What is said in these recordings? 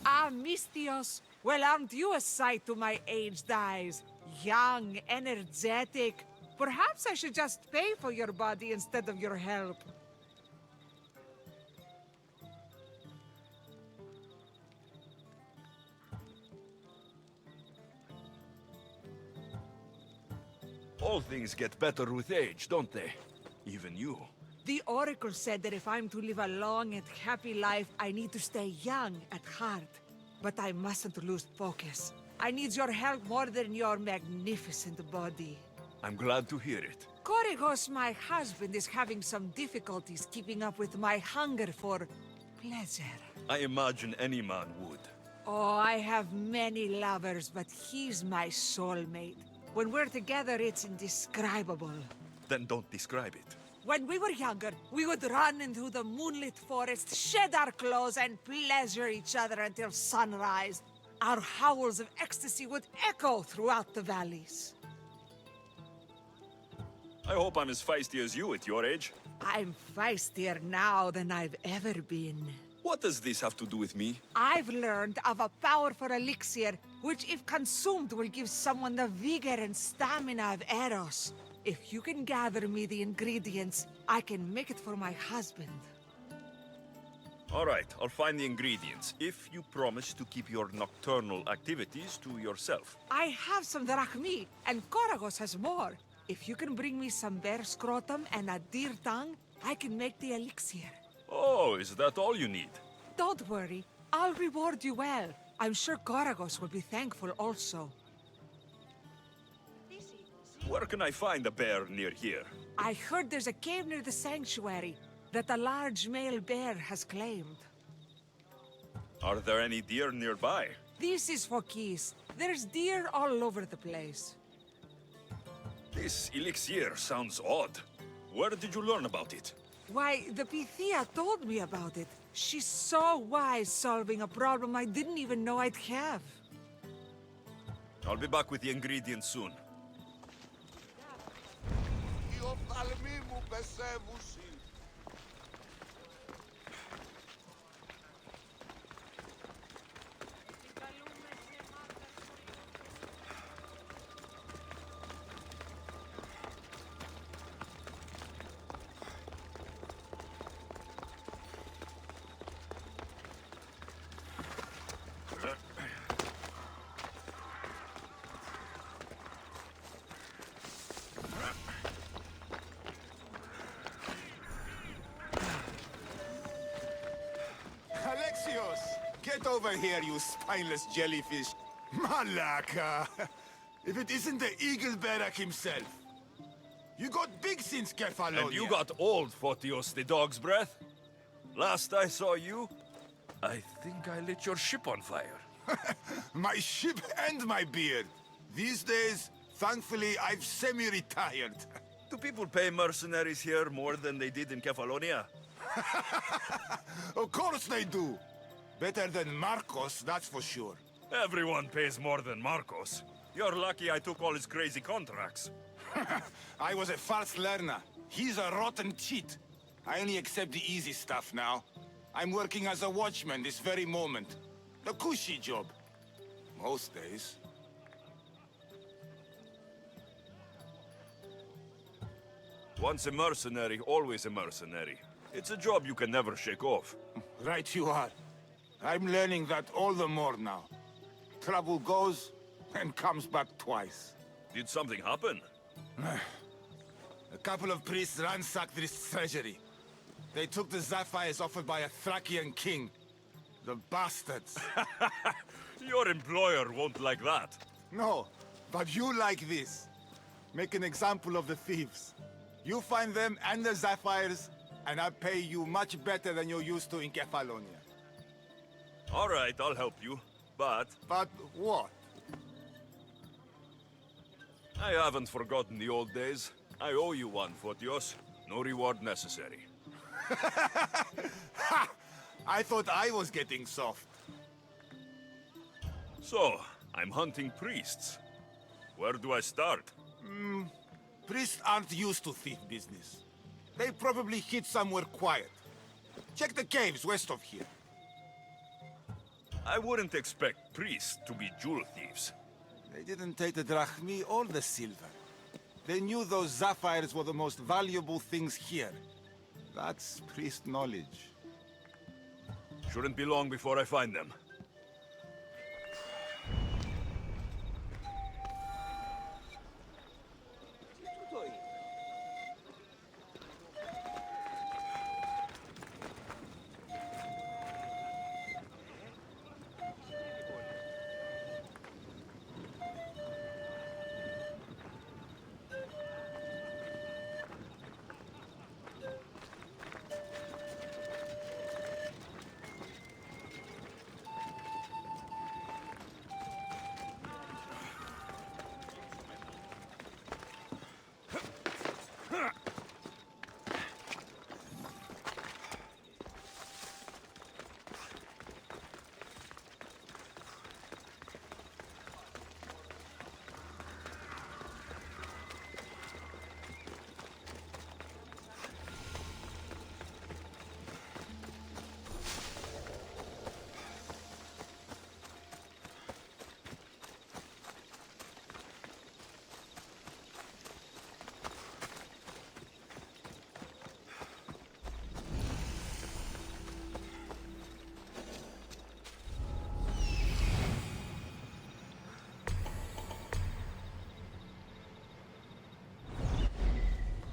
Ah, Mistios. Well, aren't you a sight to my aged eyes? Young, energetic. Perhaps I should just pay for your body instead of your help. All things get better with age, don't they? Even you. The Oracle said that if I'm to live a long and happy life, I need to stay young at heart. But I mustn't lose focus. I need your help more than your magnificent body. I'm glad to hear it. Korygos, my husband, is having some difficulties keeping up with my hunger for pleasure. I imagine any man would. Oh, I have many lovers, but he's my soulmate. When we're together, it's indescribable. Then don't describe it. When we were younger, we would run into the moonlit forest, shed our clothes, and pleasure each other until sunrise. Our howls of ecstasy would echo throughout the valleys. I hope I'm as feisty as you at your age. I'm feistier now than I've ever been. What does this have to do with me? I've learned of a powerful elixir, which if consumed will give someone the vigor and stamina of Eros. If you can gather me the ingredients, I can make it for my husband. All right, I'll find the ingredients, if you promise to keep your nocturnal activities to yourself. I have some drachmi, and Korygos has more. If you can bring me some bear scrotum and a deer tongue, I can make the elixir. Oh, is that all you need? Don't worry, I'll reward you well. I'm sure Korygos will be thankful also. Where can I find a bear near here? I heard there's a cave near the sanctuary that a large male bear has claimed. Are there any deer nearby? This is Phokis. There's deer all over the place. This elixir sounds odd. Where did you learn about it? Why, the Pythia told me about it. She's so wise solving a problem I didn't even know I'd have. I'll be back with the ingredients soon. Alexios! Get over here, you spineless jellyfish. Malaka! If it isn't the Eagle Barak himself. You got big since Kefalonia. And you got old, Photios the dog's breath. Last I saw you, I think I lit your ship on fire. My ship and my beard. These days, thankfully, I've semi-retired. Do people pay mercenaries here more than they did in Kefalonia? Of course they do. Better than Marcos, that's for sure. Everyone pays more than Marcos. You're lucky I took all his crazy contracts. I was a fast learner. He's a rotten cheat. I only accept the easy stuff now. I'm working as a watchman this very moment. A cushy job. Most days. Once a mercenary, always a mercenary. It's a job you can never shake off. Right you are. I'm learning that all the more now. Trouble goes and comes back twice. Did something happen? A couple of priests ransacked this treasury. They took the sapphires offered by a Thracian king. The bastards. Your employer won't like that. No, but you like this. Make an example of the thieves. You find them and the sapphires, and I pay you much better than you're used to in Kefalonia. All right, I'll help you. But But what? I haven't forgotten the old days. I owe you one, Photios. No reward necessary. Ha! I thought I was getting soft. So, I'm hunting priests. Where do I start? Priests aren't used to thief business. They probably hid somewhere quiet. Check the caves west of here. I wouldn't expect priests to be jewel thieves. They didn't take the drachmi or the silver. They knew those sapphires were the most valuable things here. That's priest knowledge. Shouldn't be long before I find them.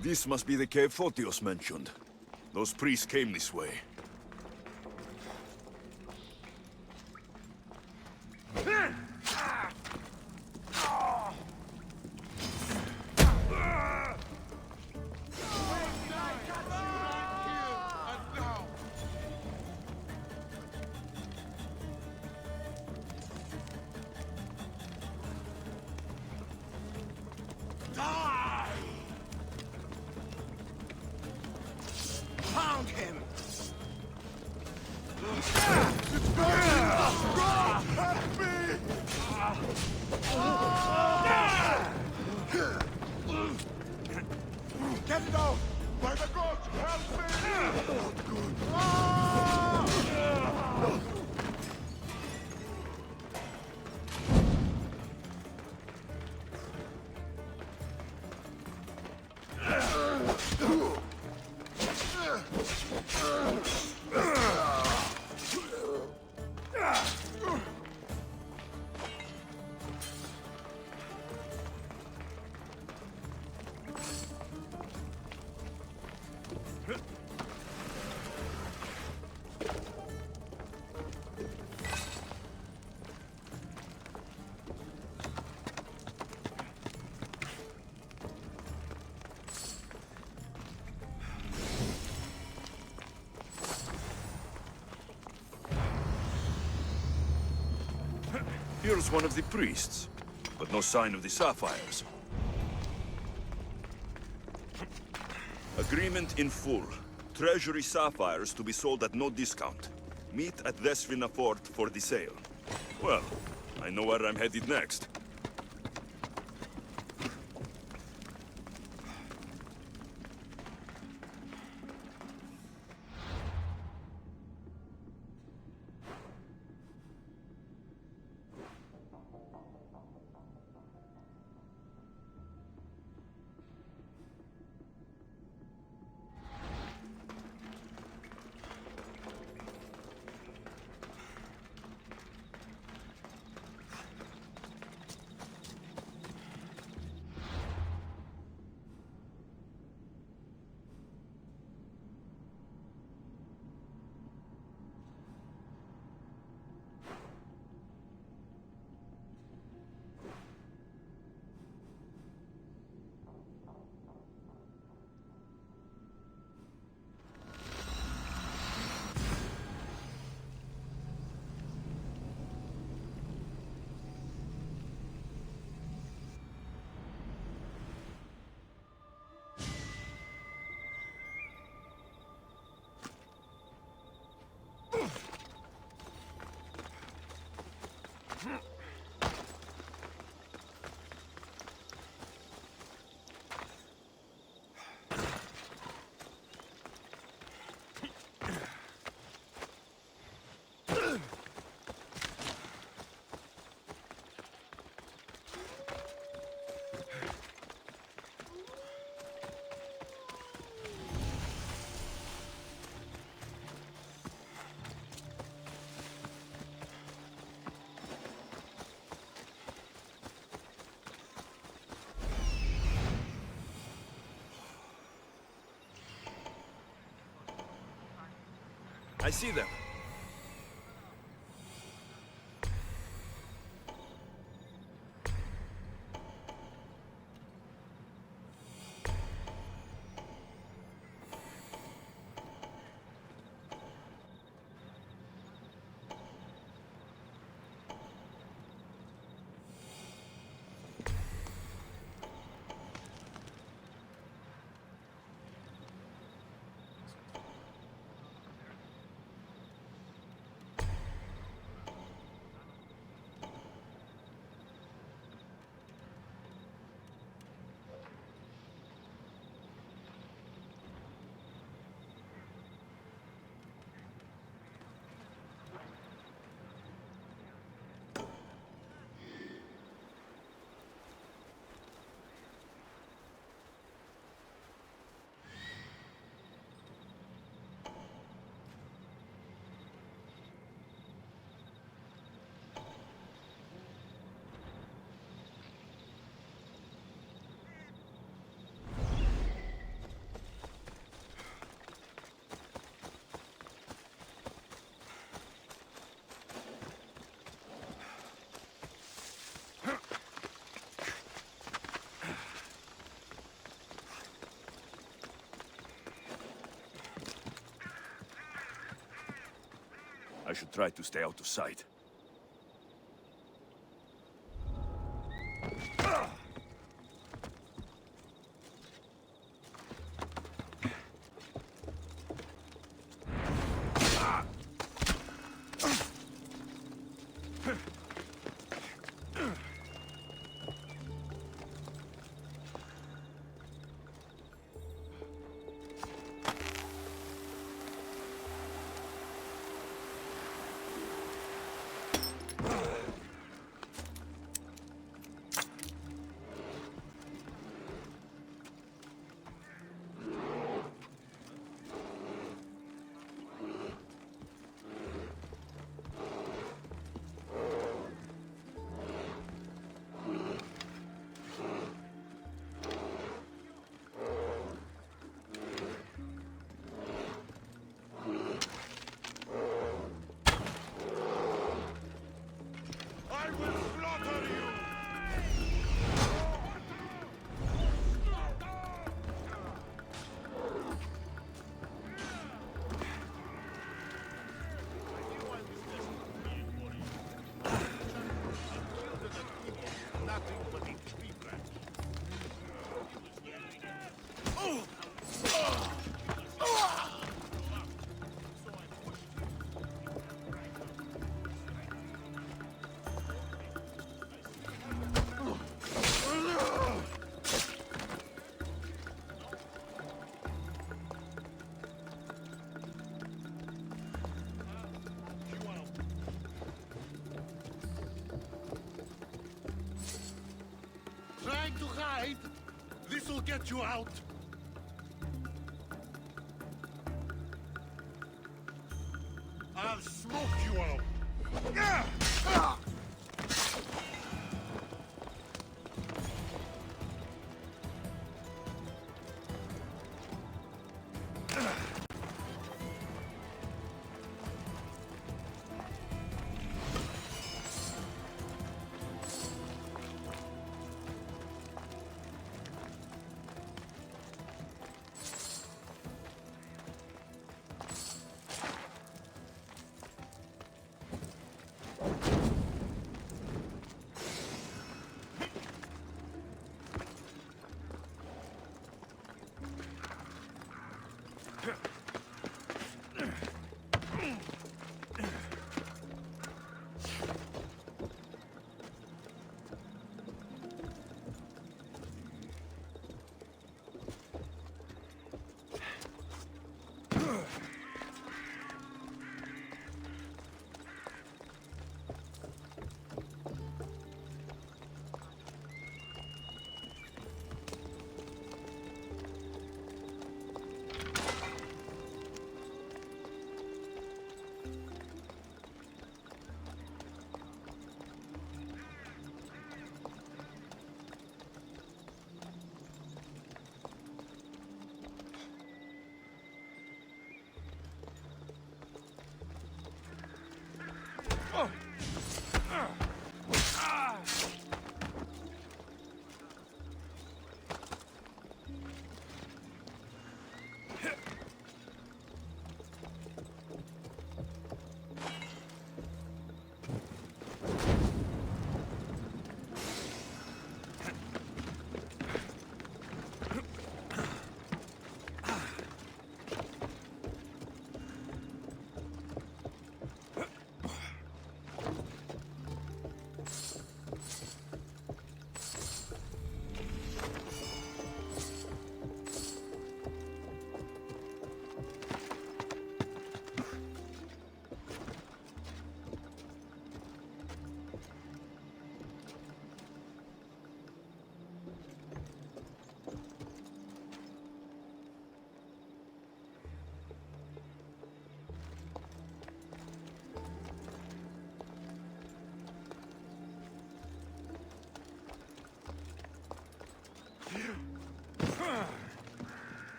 This must be the cave Photios mentioned. Those priests came this way. Found him! Get it out! By the gods, help me! Here's one of the priests, but no sign of the sapphires. Agreement in full. Treasury sapphires to be sold at no discount. Meet at Vesvina Fort for the sale. Well, I know where I'm headed next. I see them. I should try to stay out of sight. Trying to hide? This'll get you out. I'll smoke you out.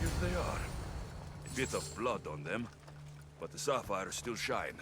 Here they are. A bit of blood on them, but the sapphires still shine.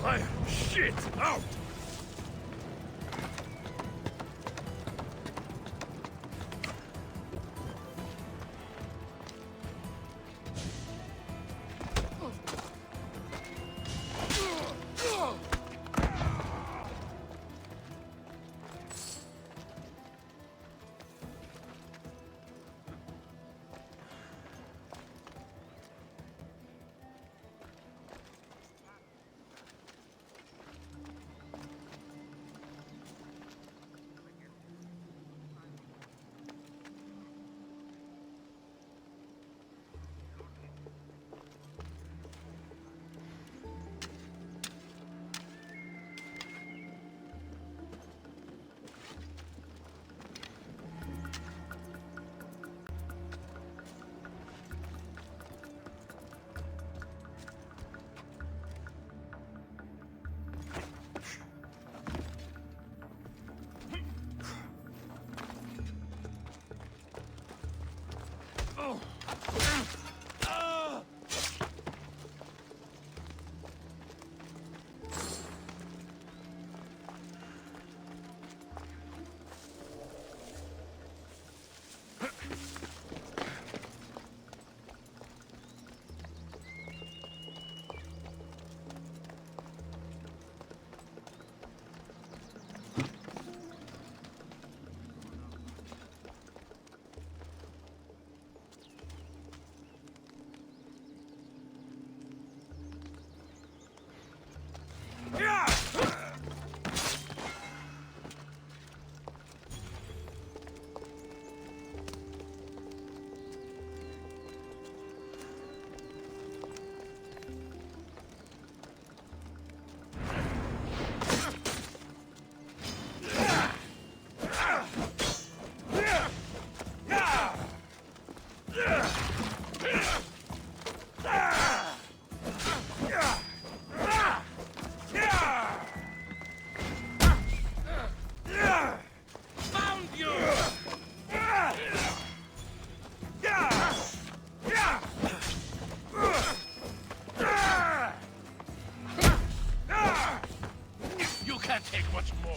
Fire! Shit! Out! Can't take much more.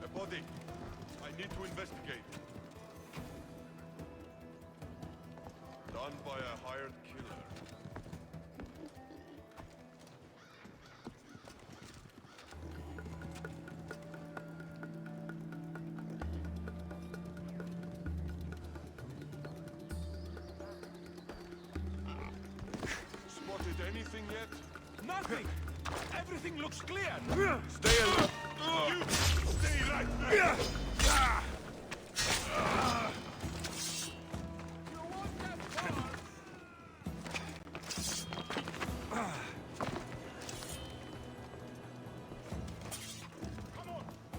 A body. I need to investigate. Done by a hired killer. Spotted anything yet? Nothing! Everything looks clear! Stay alert! You stay right there!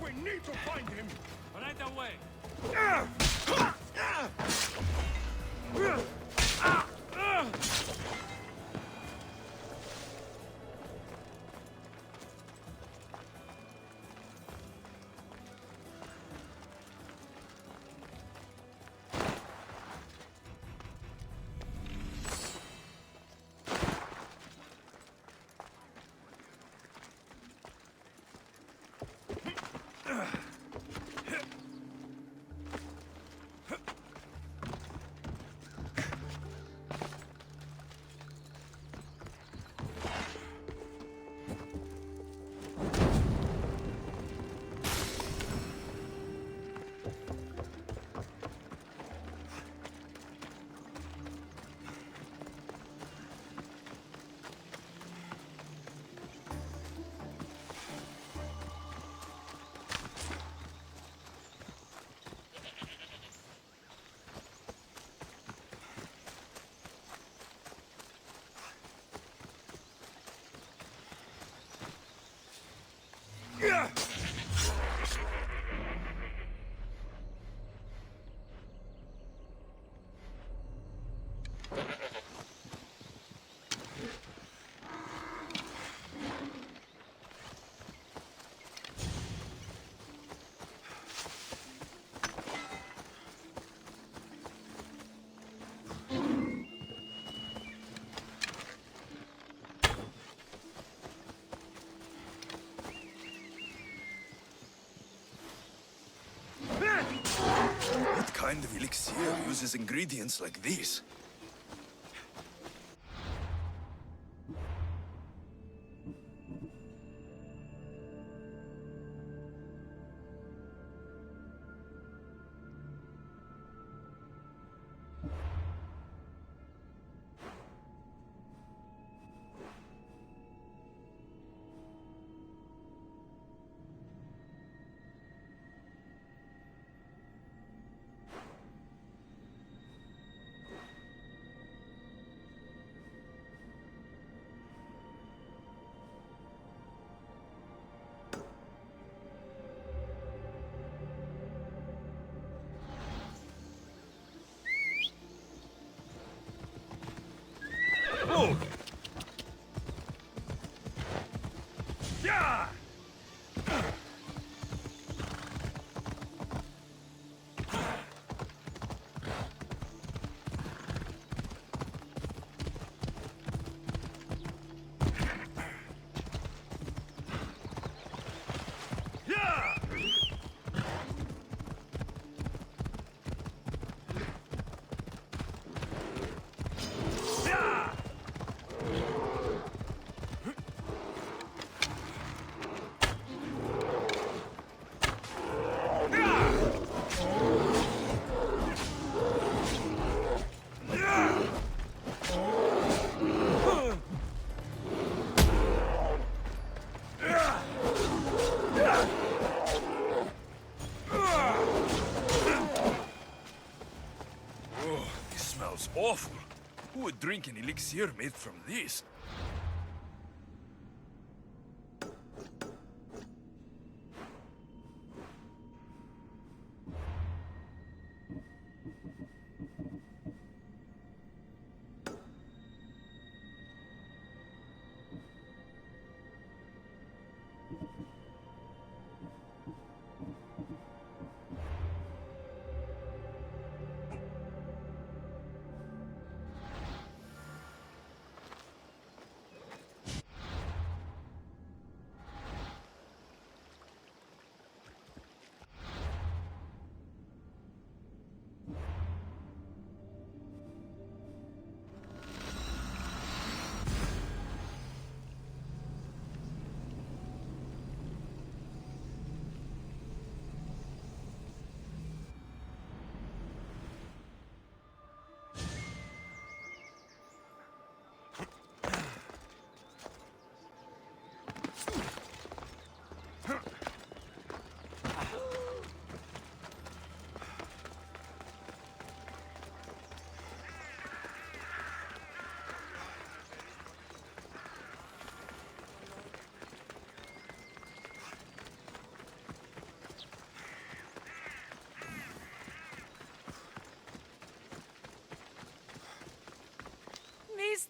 We need to find him! Right away! What kind of elixir uses ingredients like these? Oh! Yeah! Yeah! Yeah! Oh, this smells awful. Who would drink an elixir made from this?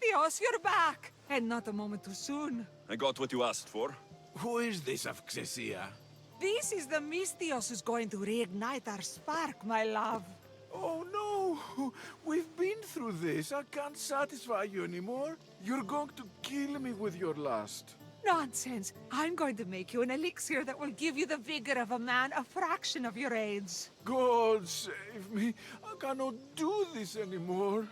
Alexios, you're back! And not a moment too soon. I got what you asked for. Who is this of Xesia? This is the Mystios who's going to reignite our spark, my love. Oh no! We've been through this. I can't satisfy you anymore. You're going to kill me with your lust. Nonsense. I'm going to make you an elixir that will give you the vigor of a man a fraction of your age. God save me. I cannot do this anymore.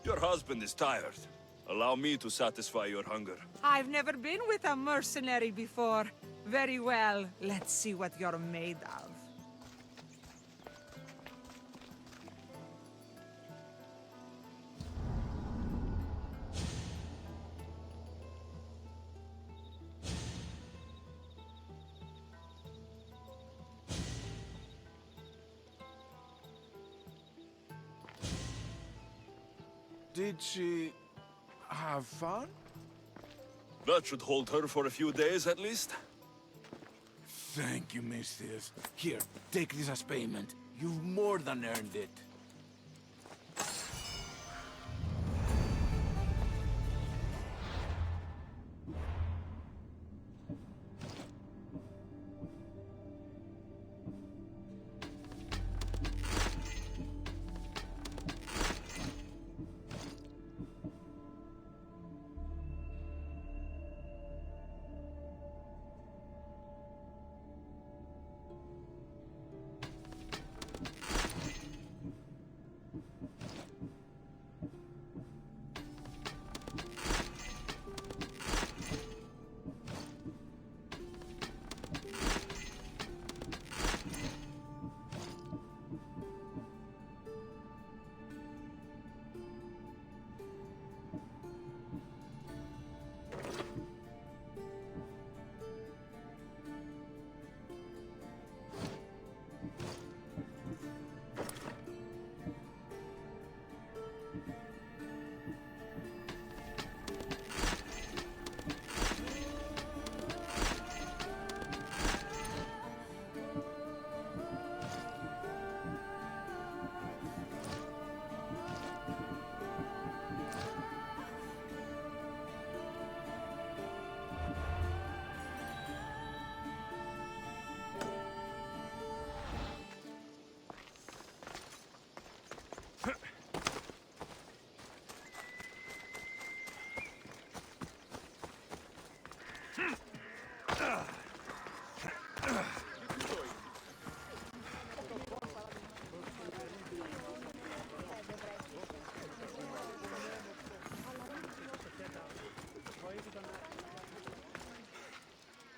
Your husband is tired. Allow me to satisfy your hunger. I've never been with a mercenary before. Very well. Let's see what you're made of. Did she have fun? That should hold her for a few days at least. Thank you, Mystios. Here, take this as payment. You've more than earned it.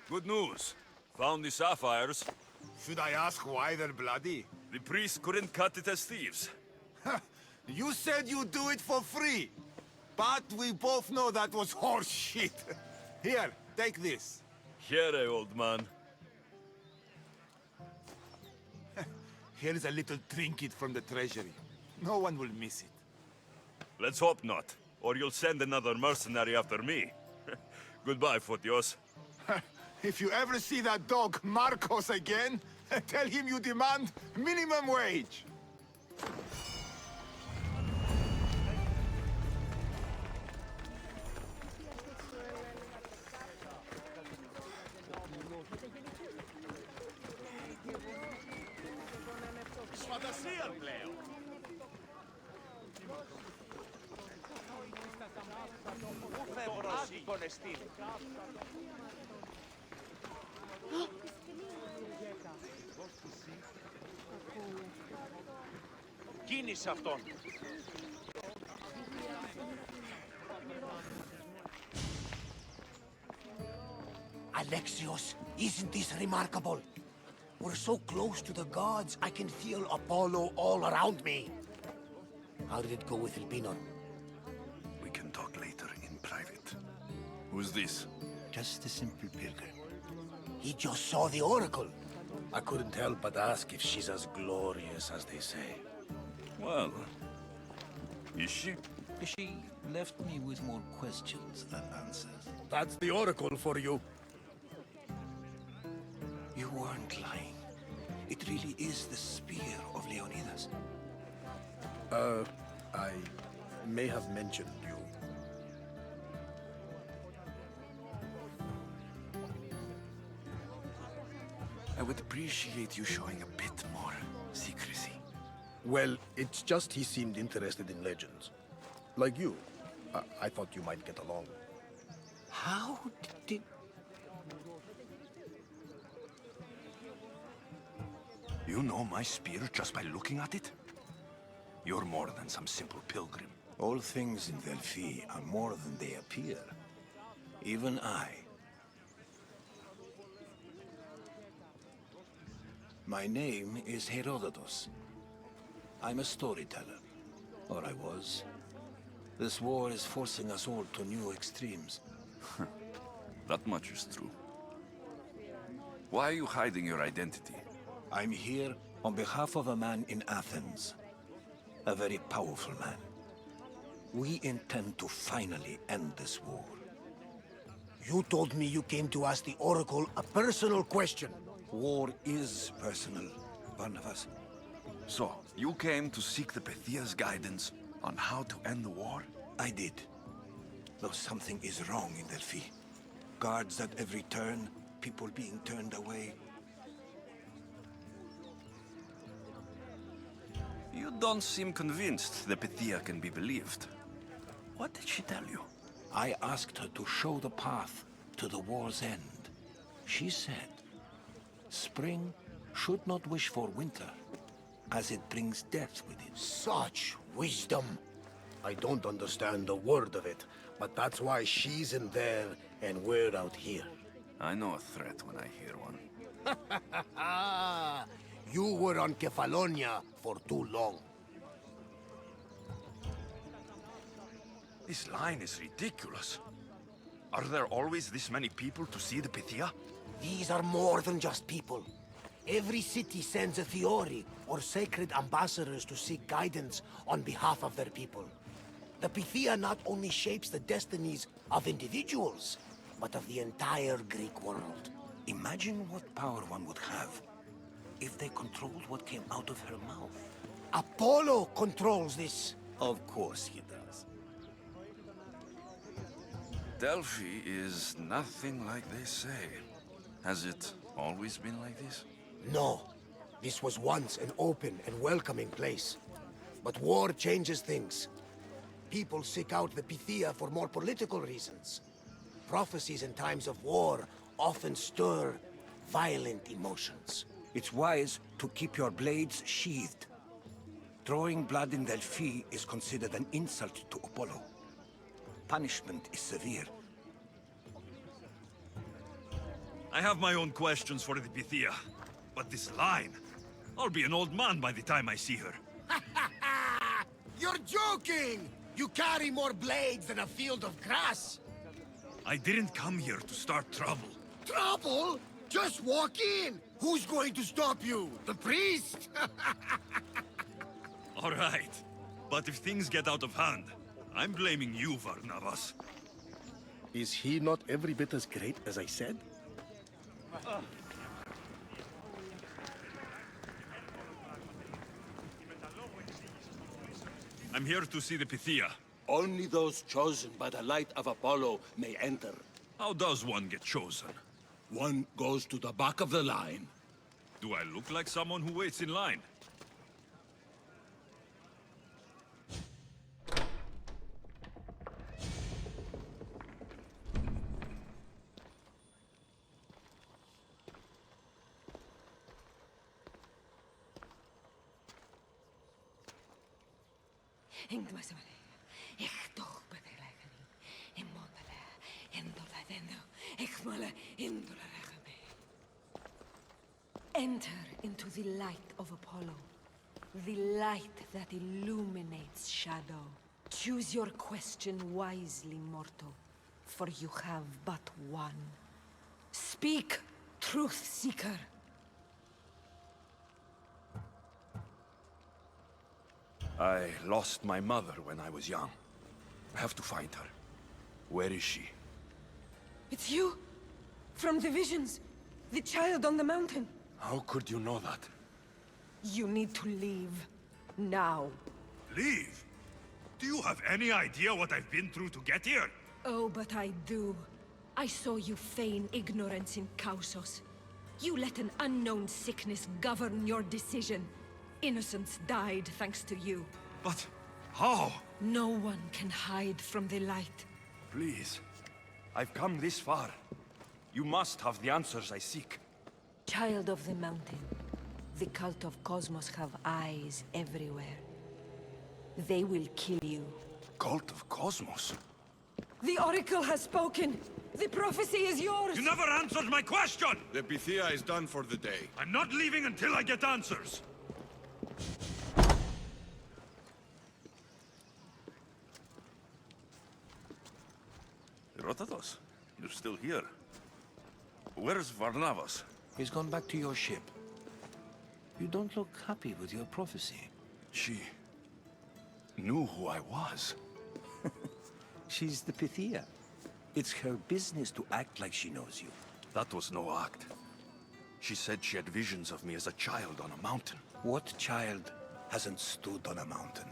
Good news. Found the sapphires. Should I ask why they're bloody? The priest couldn't cut it as thieves. You said you'd do it for free. But we both know that was horse shit. Here, take this. Here, old man. Here's a little trinket from the treasury. No one will miss it. Let's hope not, or you'll send another mercenary after me. Goodbye, Fotios. If you ever see that dog, Marcos, again, tell him you demand minimum wage. Φαντασία πλέον. Πού φεύγω εσύ. Κίνησε αυτόν. Alexios, isn't this remarkable? We're so close to the gods, I can feel Apollo all around me. How did it go with Elpinor? We can talk later in private. Who's this? Just a simple pilgrim. He just saw the oracle. I couldn't help but ask if she's as glorious as they say. Well, is she? She left me with more questions than answers. That's the oracle for you. You weren't lying. It really is the spear of Leonidas. I may have mentioned you. I would appreciate you showing a bit more secrecy. Well, it's just he seemed interested in legends. Like you. I thought you might get along. How did... You know my spear just by looking at it? You're more than some simple pilgrim. All things in Delphi are more than they appear. Even I. My name is Herodotus. I'm a storyteller. Or I was. This war is forcing us all to new extremes. That much is true. Why are you hiding your identity? I'm here on behalf of a man in Athens. A very powerful man. We intend to finally end this war. You told me you came to ask the oracle a personal question. War is personal, Barnabas. So, you came to seek the Pythia's guidance on how to end the war? I did. Though something is wrong in Delphi. Guards at every turn, people being turned away. You don't seem convinced the Pythia can be believed. What did she tell you? I asked her to show the path to the war's end. She said, spring should not wish for winter, as it brings death with it. Such wisdom. I don't understand a word of it, but that's why she's in there and we're out here. I know a threat when I hear one. You were on Kefalonia for too long. This line is ridiculous. Are there always this many people to see the Pythia? These are more than just people. Every city sends a Fiori or sacred ambassadors to seek guidance on behalf of their people. The Pythia not only shapes the destinies of individuals, but of the entire Greek world. Imagine what power one would have if they controlled what came out of her mouth. Apollo controls this. Of course he does. Delphi is nothing like they say. Has it always been like this? No. This was once an open and welcoming place. But war changes things. People seek out the Pythia for more political reasons. Prophecies in times of war often stir violent emotions. It's wise to keep your blades sheathed. Drawing blood in Delphi is considered an insult to Apollo. Punishment is severe. I have my own questions for the Pythia. But this line... I'll be an old man by the time I see her. You're joking! You carry more blades than a field of grass. I didn't come here to start trouble. Trouble? Just walk in. Who's going to stop you? The priest? All right. But if things get out of hand, I'm blaming you, Varnavas. Is he not every bit as great as I said? I'm here to see the Pythia. Only those chosen by the light of Apollo may enter. How does one get chosen? One goes to the back of the line. Do I look like someone who waits in line? Enter into the light of Apollo, the light that illuminates shadow. Choose your question wisely, mortal, for you have but one. Speak, truth seeker. I lost my mother when I was young. I have to find her. Where is she? It's you? From the visions? The child on the mountain? How could you know that? You need to leave. Now. Leave? Do you have any idea what I've been through to get here? Oh, but I do. I saw you feign ignorance in Kausos. You let an unknown sickness govern your decision. Innocents died thanks to you. But... how? No one can hide from the light. Please. I've come this far. You must have the answers I seek. Child of the mountain, the cult of Cosmos have eyes everywhere. They will kill you. Cult of Cosmos? The Oracle has spoken! The prophecy is yours! You never answered my question! The Pythia is done for the day. I'm not leaving until I get answers! Herodotus, you're still here. Where's Varnavas? He's gone back to your ship. You don't look happy with your prophecy. She... knew who I was. She's the Pythia. It's her business to act like she knows you. That was no act. She said she had visions of me as a child on a mountain. What child hasn't stood on a mountain?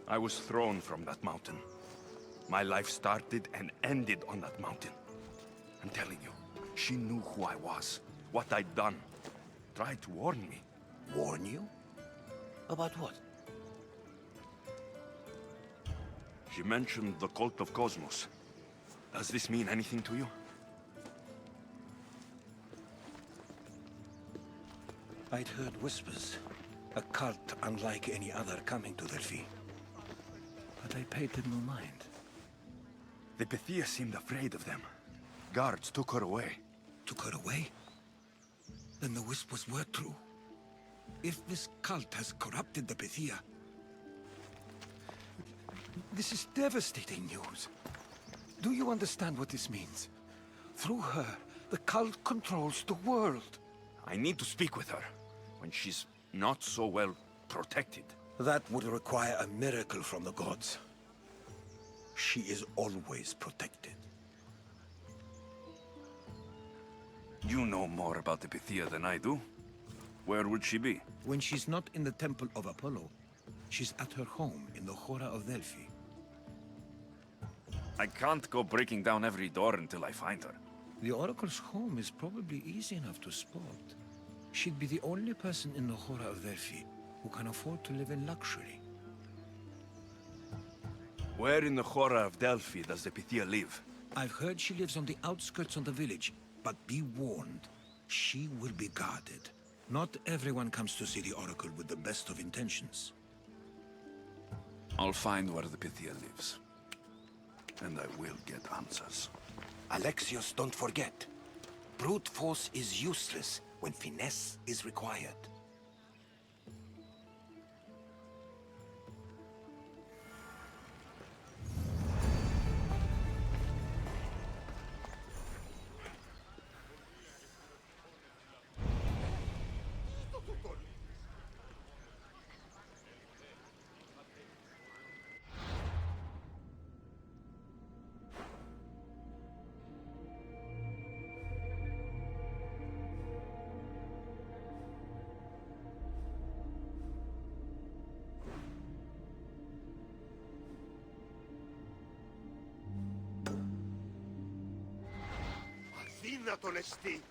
I was thrown from that mountain. My life started and ended on that mountain. I'm telling you, she knew who I was, what I'd done. Tried to warn me. Warn you? About what? She mentioned the cult of Cosmos. Does this mean anything to you? I'd heard whispers. A cult unlike any other coming to Delphi. But I paid them no mind. The Pythia seemed afraid of them. Guards took her away. Took her away? Then the whispers were true. If this cult has corrupted the Pythia... This is devastating news. Do you understand what this means? Through her, the cult controls the world. I need to speak with her, when she's not so well protected. That would require a miracle from the gods. She is always protected. You know more about the Pythia than I do. Where would she be? When she's not in the Temple of Apollo, she's at her home in the Hora of Delphi. I can't go breaking down every door until I find her. The Oracle's home is probably easy enough to spot. She'd be the only person in the Hora of Delphi who can afford to live in luxury. Where in the Hora of Delphi does the Pythia live? I've heard she lives on the outskirts of the village, but be warned, she will be guarded. Not everyone comes to see the Oracle with the best of intentions. I'll find where the Pythia lives. And I will get answers. Alexios, don't forget. Brute force is useless when finesse is required. Αδύνατον εστί.